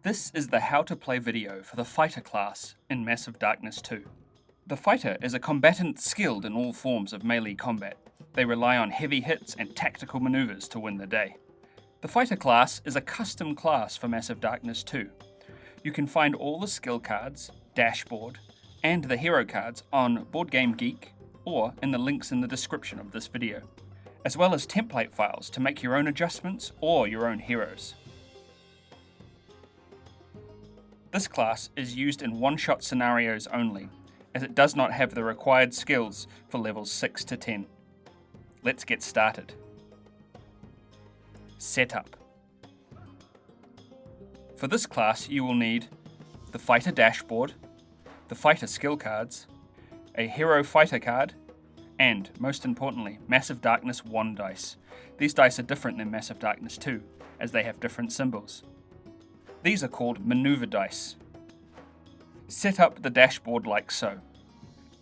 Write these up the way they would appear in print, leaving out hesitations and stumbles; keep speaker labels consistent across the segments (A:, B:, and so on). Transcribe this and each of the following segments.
A: This is the how to play video for the Fighter class in Massive Darkness 2. The Fighter is a combatant skilled in all forms of melee combat. They rely on heavy hits and tactical maneuvers to win the day. The Fighter class is a custom class for Massive Darkness 2. You can find all the skill cards, dashboard, and the hero cards on BoardGameGeek or in the links in the description of this video, as well as template files to make your own adjustments or your own heroes. This class is used in one-shot scenarios only, as it does not have the required skills for levels 6 to 10. Let's get started. Setup. For this class you will need the Fighter dashboard, the Fighter skill cards, a Hero Fighter card, and, most importantly, Massive Darkness 1 dice. These dice are different than Massive Darkness 2, as they have different symbols. These are called maneuver dice. Set up the dashboard like so.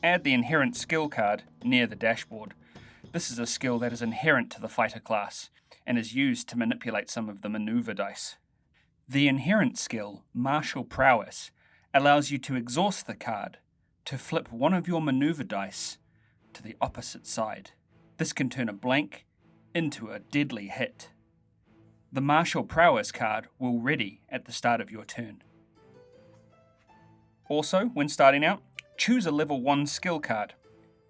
A: Add the inherent skill card near the dashboard. This is a skill that is inherent to the Fighter class and is used to manipulate some of the maneuver dice. The inherent skill, Martial Prowess, allows you to exhaust the card to flip one of your maneuver dice to the opposite side. This can turn a blank into a deadly hit. The Martial Prowess card will ready at the start of your turn. Also, when starting out, choose a level 1 skill card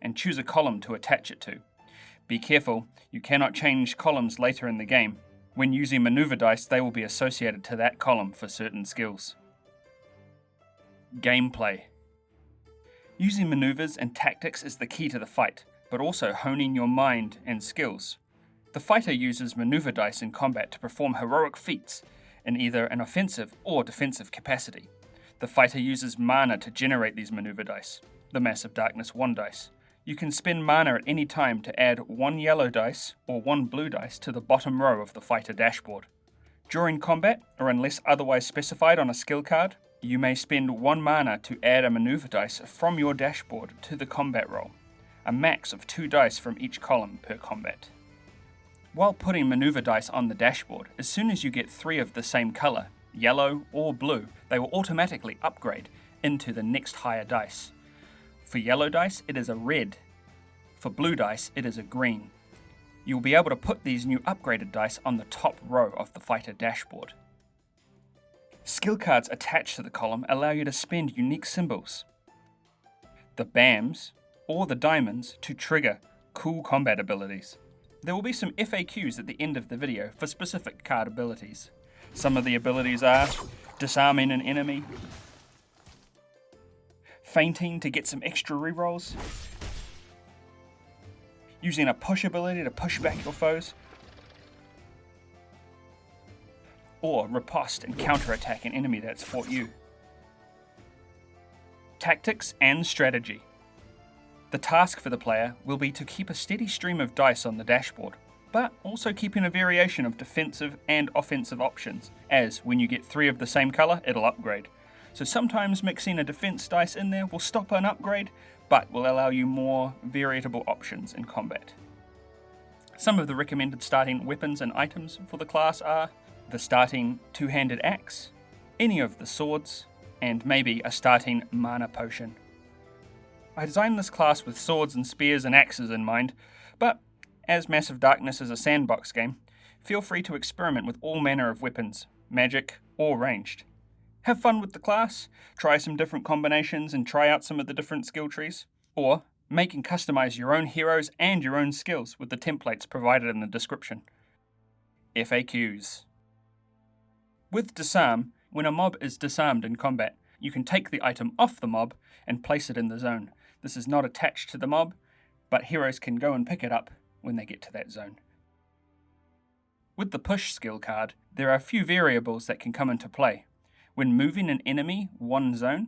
A: and choose a column to attach it to. Be careful, you cannot change columns later in the game. When using maneuver dice, they will be associated to that column for certain skills. Gameplay. Using maneuvers and tactics is the key to the fight, but also honing your mind and skills. The Fighter uses maneuver dice in combat to perform heroic feats in either an offensive or defensive capacity. The Fighter uses mana to generate these maneuver dice, the Massive Darkness 1 dice. You can spend mana at any time to add 1 yellow dice or 1 blue dice to the bottom row of the Fighter dashboard. During combat, or unless otherwise specified on a skill card, you may spend 1 mana to add a maneuver dice from your dashboard to the combat roll, a max of 2 dice from each column per combat. While putting maneuver dice on the dashboard, as soon as you get 3 of the same colour, yellow or blue, they will automatically upgrade into the next higher dice. For yellow dice, it is a red. For blue dice, it is a green. You will be able to put these new upgraded dice on the top row of the Fighter dashboard. Skill cards attached to the column allow you to spend unique symbols, the BAMs or the diamonds, to trigger cool combat abilities. There will be some FAQs at the end of the video for specific card abilities. Some of the abilities are disarming an enemy, feinting to get some extra rerolls, using a push ability to push back your foes, or riposte and counterattack an enemy that's fought you. Tactics and strategy. The task for the player will be to keep a steady stream of dice on the dashboard, but also keeping a variation of defensive and offensive options, as when you get 3 of the same colour, it'll upgrade. So sometimes mixing a defense dice in there will stop an upgrade, but will allow you more variable options in combat. Some of the recommended starting weapons and items for the class are the starting 2-handed axe, any of the swords, and maybe a starting mana potion. I designed this class with swords and spears and axes in mind, but as Massive Darkness is a sandbox game, feel free to experiment with all manner of weapons, magic or ranged. Have fun with the class, try some different combinations and try out some of the different skill trees, or make and customize your own heroes and your own skills with the templates provided in the description. FAQs. With Disarm, when a mob is disarmed in combat, you can take the item off the mob and place it in the zone. This is not attached to the mob, but heroes can go and pick it up when they get to that zone. With the Push skill card, there are a few variables that can come into play. When moving an enemy one zone,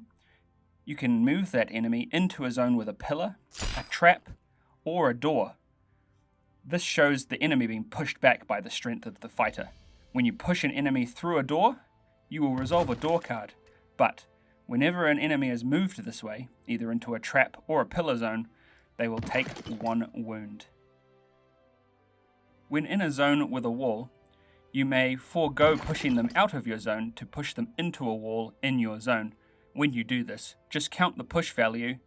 A: you can move that enemy into a zone with a pillar, a trap, or a door. This shows the enemy being pushed back by the strength of the Fighter. When you push an enemy through a door, you will resolve a door card, but whenever an enemy is moved this way, either into a trap or a pillar zone, they will take 1 wound. When in a zone with a wall, You may forego pushing them out of your zone to push them into a wall in your zone. When you do this, just count the push value,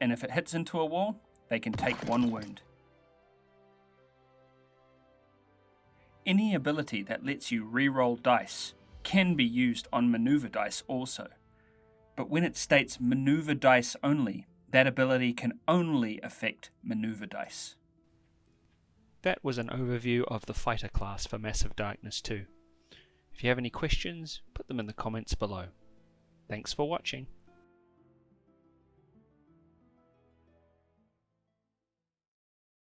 A: and if it hits into a wall, they can take 1 wound. Any ability that lets you reroll dice can be used on maneuver dice also, but when it states maneuver dice only, that ability can only affect maneuver dice.
B: That was an overview of the fighter class for Massive Darkness 2. If you have any questions, put them in the comments below. Thanks for watching.